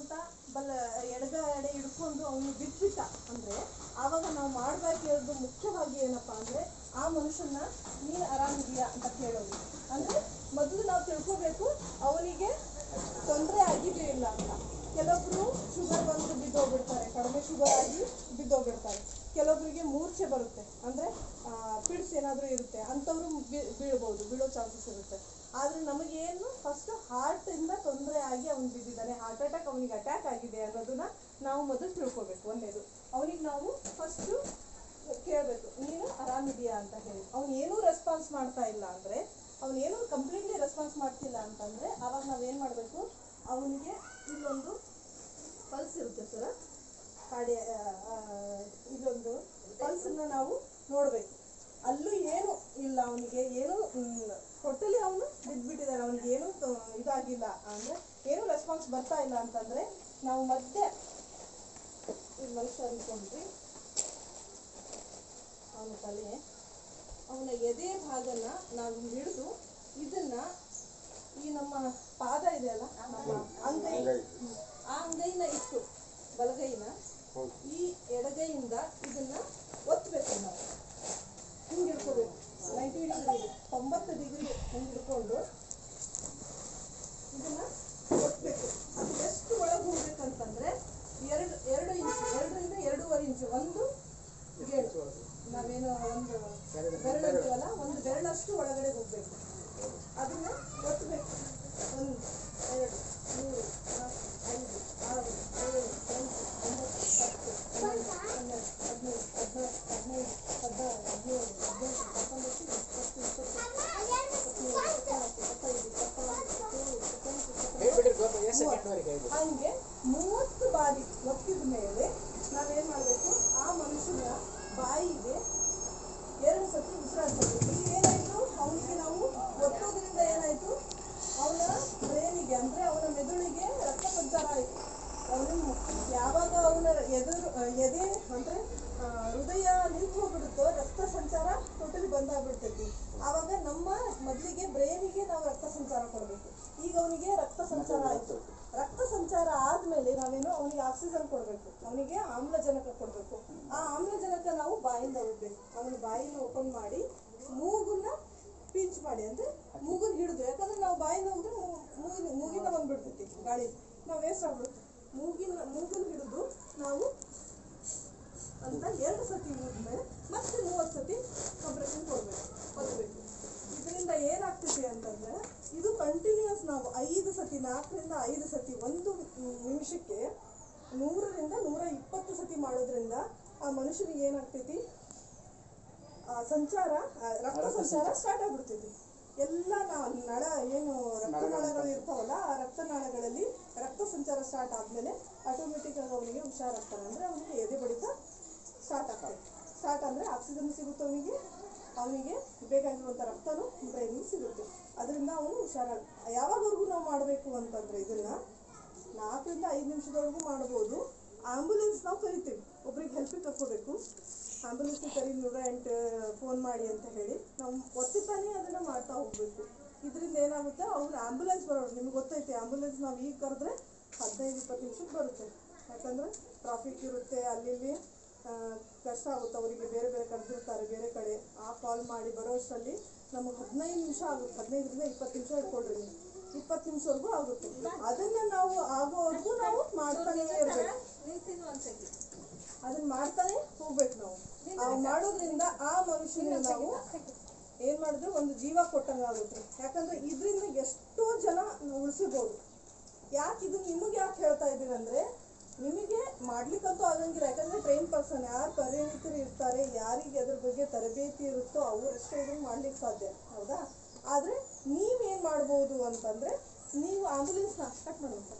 ಅಂತ ಎಡಗಡೆ ಹಿಡ್ಕೊಂಡು ಅವನು ಬಿಟ್ಬಿಟ್ಟ ಅಂದ್ರೆ ಆವಾಗ ನಾವು ಮಾಡಬೇಕಿರೋದು ಮುಖ್ಯವಾಗಿ ಏನಪ್ಪಾ ಅಂದ್ರೆ ಆ ಮನುಷ್ಯನ ನೀನು ಆರಾಮಿದೆಯಾ ಅಂತ ಕೇಳೋದು. ಅಂದ್ರೆ ಮೊದಲು ನಾವು ತಿಳ್ಕೋಬೇಕು ಅವನಿಗೆ ತೊಂದರೆ ಆಗಿದೆಯೋ ಇಲ್ಲ ಅಂತ. ಕೆಲವೊಬ್ರು ಶುಗರ್ ಬಂದು ಬಿದ್ದೋಗ್ಬಿಡ್ತಾರೆ, ಕಡಿಮೆ ಶುಗರ್ ಆಗಿ ಬಿದ್ದೋಗ್ಬಿಡ್ತಾರೆ. ಕೆಲವೊಬ್ಬರಿಗೆ ಮೂರ್ಛೆ ಬರುತ್ತೆ, ಅಂದ್ರೆ ಪಿಡ್ಸ್ ಏನಾದರೂ ಇರುತ್ತೆ, ಅಂಥವ್ರು ಬೀಳೋ ಚಾನ್ಸಸ್ ಇರುತ್ತೆ. ಆದರೆ ನಮಗೇನು ಫಸ್ಟ್ ಹಾರ್ಟ್ ಇಂದ ತೊಂದರೆ ಆಗಿ ಅವ್ನು ಬಿದ್ದಿದ್ದಾನೆ, ಹಾರ್ಟ್ ಅಟ್ಯಾಕ್ ಅವನಿಗೆ ಅಟ್ಯಾಕ್ ಆಗಿದೆ ಅನ್ನೋದನ್ನ ನಾವು ಮೊದಲು ತಿಳ್ಕೊಬೇಕು. ಒಂದೇದು, ಅವನಿಗೆ ನಾವು ಫಸ್ಟು ಕೇಳಬೇಕು, ನೀನು ಆರಾಮಿದೆಯಾ ಅಂತ ಹೇಳಿ. ಅವ್ನು ಏನೂ ರೆಸ್ಪಾನ್ಸ್ ಮಾಡ್ತಾ ಇಲ್ಲ ಅಂದರೆ, ಅವನೇನು ಕಂಪ್ಲೀಟ್ಲಿ ರೆಸ್ಪಾನ್ಸ್ ಮಾಡ್ತಿಲ್ಲ ಅಂತಂದರೆ ಆವಾಗ ನಾವೇನು ಮಾಡಬೇಕು, ಅವನಿಗೆ ಇಲ್ಲೊಂದು ಪಲ್ಸ್ ಇರುತ್ತೆ ಸರ್, ಇಲ್ಲೊಂದು ಪಲ್ಸನ್ನು ನಾವು ನೋಡಬೇಕು. ಅಲ್ಲೂ ಏನು ಇಲ್ಲ, ಅವನಿಗೆ ಏನು ಟೋಟಲಿ ಅವನು ಬಿದ್ದುಬಿಟ್ಟಿದ್ದಾನೆ, ಅವನಿಗೆ ಏನು ಇದಾಗಿಲ್ಲ ಅಂದರೆ ಏನು ರೆಸ್ಪಾನ್ಸ್ ಬರ್ತಾ ಇಲ್ಲ ಅಂತಂದರೆ ನಾವು ಮತ್ತೆ ಈ ಮನುಷ್ಯ ಅಂದ್ಕೊಂಡ್ರಿ ಅವನ ತಲೆ, ಅವನ ಎದೆ ಭಾಗನ ನಾವು ಹಿಡಿದು ಇದನ್ನ ಈ ನಮ್ಮ ಪಾದ ಇದೆಯಲ್ಲ, ನಮ್ಮ ಅಂಗೈ, ಆ ಅಂಗೈನ ಇಟ್ಟು ಬಲಗೈನ ಈ ಎಡಗೈಯಿಂದ ಇದನ್ನ ಒತ್ತಬೇಕು. ನಾವು ಹಿಂಗೆ ಹಿಡ್ಕೋಬೇಕು, 90 ಡಿಗ್ರಿ 90 ಡಿಗ್ರಿ ಹಿಂಗೆ ಹಿಡ್ಕೊಂಡು ಇದನ್ನ ಒತ್ತಬೇಕು. ಅದು ಎಷ್ಟು ಒಳಗೆ ಹೋಗ್ಬೇಕಂತಂದ್ರೆ 2 ಇಂಚ್, 2ರಿಂದ 2.5 ಇಂಚು, ಒಂದು ಗೇಳು ನಾವೇನೋ ಒಂದು ಬೆರಳು ಅಂತೀವಲ್ಲ, ಒಂದು ಬೆರಳಷ್ಟು ಒಳಗಡೆ ಹೋಗ್ಬೇಕು. ಅದನ್ನ ಒತ್ತಬೇಕು. 1 2 3 4 5 6 7 8 9 10 11 12 13 14 15 16 17 18 19 20 ಹಂಗೆ 30 ಬಾರಿ ಒತ್ತಿದ ಮೇಲೆ ನಾವೇನ್ ಮಾಡಬೇಕು, ಆ ಮನುಷ್ಯನ ಬಾಯಿಗೆ 2 ಸತಿ ಉಸಿರಾಡ್ಬೇಕು. ಇಲ್ಲಿ ಏನಾಯ್ತು, ಅವನಿಗೆ ನಾವು ಒತ್ತೋದ್ರಿಂದ ಏನಾಯ್ತು, ಅವನ ಬ್ರೈನಿಗೆ ಅಂದ್ರೆ ಅವನ ಮೆದುಳಿಗೆ ರಕ್ತ ಸಂಚಾರ ಆಯಿತು. ಅವನು ಯಾವಾಗ ಅವನ ಎದೆ ಅಂದ್ರೆ ಹೃದಯ ನಿಂತು ಹೋಗ್ಬಿಡುತ್ತೋ, ರಕ್ತ ಸಂಚಾರ ಟೋಟಲಿ ಬಂದಾಗ್ಬಿಡ್ತೈತಿ. ಆವಾಗ ನಮ್ಮ ಮೊದಲಿಗೆ ಬ್ರೈನಿಗೆ ನಾವು ರಕ್ತ ಸಂಚಾರ ಕೊಡಬೇಕು. ಈಗ ಅವನಿಗೆ ರಕ್ತ ಸಂಚಾರ ಆಯಿತು. ರಕ್ತ ಸಂಚಾರ ಆದ್ಮೇಲೆ ನಾವೇನು ಅವನಿಗೆ ಆಕ್ಸಿಜನ್ ಕೊಡಬೇಕು, ಅವನಿಗೆ ಆಮ್ಲಜನಕ ಕೊಡಬೇಕು. ಆ ಆಮ್ಲಜನಕ ನಾವು ಬಾಯಿಂದ ಹೋಗ್ಬೇಕು. ಅವನ ಬಾಯಿನ ಓಪನ್ ಮಾಡಿ ಮೂಗನ್ನ ಪಿಂಚ್ ಮಾಡಿ, ಅಂದ್ರೆ ಮೂಗನ್ನ ಹಿಡಿದು, ಯಾಕಂದ್ರೆ ನಾವು ಬಾಯಿಂದ ಹೋದ್ರೆ ಮೂಗಿನ ಬಂದ್ಬಿಡ್ತೈತಿ ಗಾಳಿ, ನಾವು ವೇಸ್ಟ್ ಆಗ್ಬಿಡುತ್ತೆ. ಮೂಗನ್ನ ಹಿಡಿದು ನಾವು ಅಂತ 2 ಸತಿ ಊದ್ಮೇಲೆ ಮತ್ತೆ 30 ಸತಿ ಕಂಪ್ರೆಷನ್ ಕೊಡಬೇಕು, ಒತ್ತಬೇಕು. ಇದರಿಂದ ಏನಾಗ್ತೈತಿ ಅಂತಂದ್ರೆ ಇದು ಕಂಟಿನ್ಯೂಸ್ ನಾವು 5 ಸತಿ 4ರಿಂದ 5 ಸತಿ 1 ನಿಮಿಷಕ್ಕೆ 100ರಿಂದ 120 ಸತಿ ಮಾಡೋದ್ರಿಂದ ಆ ಮನುಷ್ಯನಿಗೆ ಏನಾಗ್ತೈತಿ, ಸಂಚಾರ ರಕ್ತ ಸಂಚಾರ ಸ್ಟಾರ್ಟ್ ಆಗ್ಬಿಡ್ತೈತಿ. ಎಲ್ಲ ನಳ ಏನು ರಕ್ತನಾಳಗಳು ಇರ್ತಾವಲ್ಲ, ಆ ರಕ್ತನಾಳಗಳಲ್ಲಿ ರಕ್ತ ಸಂಚಾರ ಸ್ಟಾರ್ಟ್ ಆದ್ಮೇಲೆ ಆಟೋಮೆಟಿಕ್ ಆಗಿ ಅವನಿಗೆ ಹುಷಾರಾಗ್ತಾನೆ. ಅಂದ್ರೆ ಅವನಿಗೆ ಎದೆ ಬಡಿತ ಸ್ಟಾರ್ಟ್ ಆಗ್ತದೆ. ಸ್ಟಾರ್ಟ್ ಅಂದ್ರೆ ಆಕ್ಸಿಜನ್ ಸಿಗುತ್ತೆ ಅವನಿಗೆ ಬೇಕಾಗಿರುವಂಥ ರಕ್ತನೂ ಬ್ರೈನಿಗೆ ಸಿಗುತ್ತೆ. ಅದರಿಂದ ಅವನು ಹುಷಾರಾಗ. ಯಾವಾಗವರೆಗೂ ನಾವು ಮಾಡಬೇಕು ಅಂತಂದ್ರೆ ಇದನ್ನ 4ರಿಂದ 5 ನಿಮಿಷದವರೆಗೂ ಮಾಡ್ಬೋದು. ಆಂಬುಲೆನ್ಸ್ ನಾವು ಕರಿತೀವಿ, ಒಬ್ರಿಗೆ ಹೆಲ್ಪಿಗೆ ಕರ್ಕೋಬೇಕು, ಆಂಬುಲೆನ್ಸ್ಗೆ ಕರಿ 108 ಫೋನ್ ಮಾಡಿ ಅಂತ ಹೇಳಿ ನಾವು ಒತ್ತುತ್ತಾನೆ ಅದನ್ನ ಮಾಡ್ತಾ ಹೋಗ್ಬೇಕು. ಇದರಿಂದ ಏನಾಗುತ್ತೆ, ಅವ್ರು ಆಂಬುಲೆನ್ಸ್ ಬರೋರು, ನಿಮ್ಗೆ ಗೊತ್ತೈತೆ ಆಂಬುಲೆನ್ಸ್ ನಾವು ಈಗ ಕರೆದ್ರೆ 15-20 ನಿಮಿಷಕ್ಕೆ ಬರುತ್ತೆ. ಯಾಕಂದ್ರೆ ಟ್ರಾಫಿಕ್ ಇರುತ್ತೆ, ಅಲ್ಲಿ ಕಷ್ಟ ಆಗುತ್ತೆ ಅವರಿಗೆ, ಬೇರೆ ಕರೆದಿರ್ತಾರೆ ಬೇರೆ ಕಡೆ. ಆ ಕಾಲ್ ಮಾಡಿ ಬರೋ ಅಷ್ಟರಲ್ಲಿ ನಮಗೆ 15 ನಿಮಿಷ ಆಗುತ್ತೆ. 15ರಿಂದ 20 ನಿಮಿಷ ಇಟ್ಕೊಳ್ರಿ, 20 ನಿಮಿಷವರೆಗೂ ಆಗುತ್ತೆ. ಅದನ್ನ ನಾವು ಆಗೋವರೆಗೂ ನಾವು ಮಾಡ್ತಾನೆ ಇರ್ಬೇಕು, ಅದನ್ನ ಮಾಡ್ತಾನೆ ಹೋಗ್ಬೇಕು. ನಾವು ಮಾಡೋದ್ರಿಂದ ಆ ಮನುಷ್ಯನಿಗೆ ನಾವು ಏನ್ ಮಾಡಿದ್ರೆ ಒಂದು ಜೀವ ಕೊಟ್ಟಂಗ ಆಗುತ್ತೆ. ಯಾಕಂದ್ರೆ ಇದರಿಂದ ಎಷ್ಟೋ ಜನ ಉಳಿಸಬಹುದು. ಯಾಕೆ ಇದು ನಿಮಗೆ ಯಾಕೆ ಹೇಳ್ತಾ ಇದ್ದೀವಿ ಅಂದ್ರೆ, ನಿಮಗೆ ಮಾಡ್ಲಿಕ್ಕಂತೂ ಆಗಂಗಿಲ್ಲ. ಯಾಕಂದ್ರೆ ಟ್ರೈನ್ ಪರ್ಸನ್, ಯಾರು ಪರಿಣಿತರು ಇರ್ತಾರೆ, ಯಾರಿಗೆ ಅದ್ರ ಬಗ್ಗೆ ತರಬೇತಿ ಇರುತ್ತೋ ಅವರಷ್ಟೇ ಇದನ್ನ ಮಾಡ್ಲಿಕ್ಕೆ ಸಾಧ್ಯ, ಹೌದಾ? ಆದ್ರೆ ನೀವೇನ್ ಮಾಡ್ಬೋದು ಅಂತಂದ್ರೆ, ನೀವು ಆಂಬುಲೆನ್ಸ್ನ ಕಟ್ ಮಾಡ್ಬೇಕು.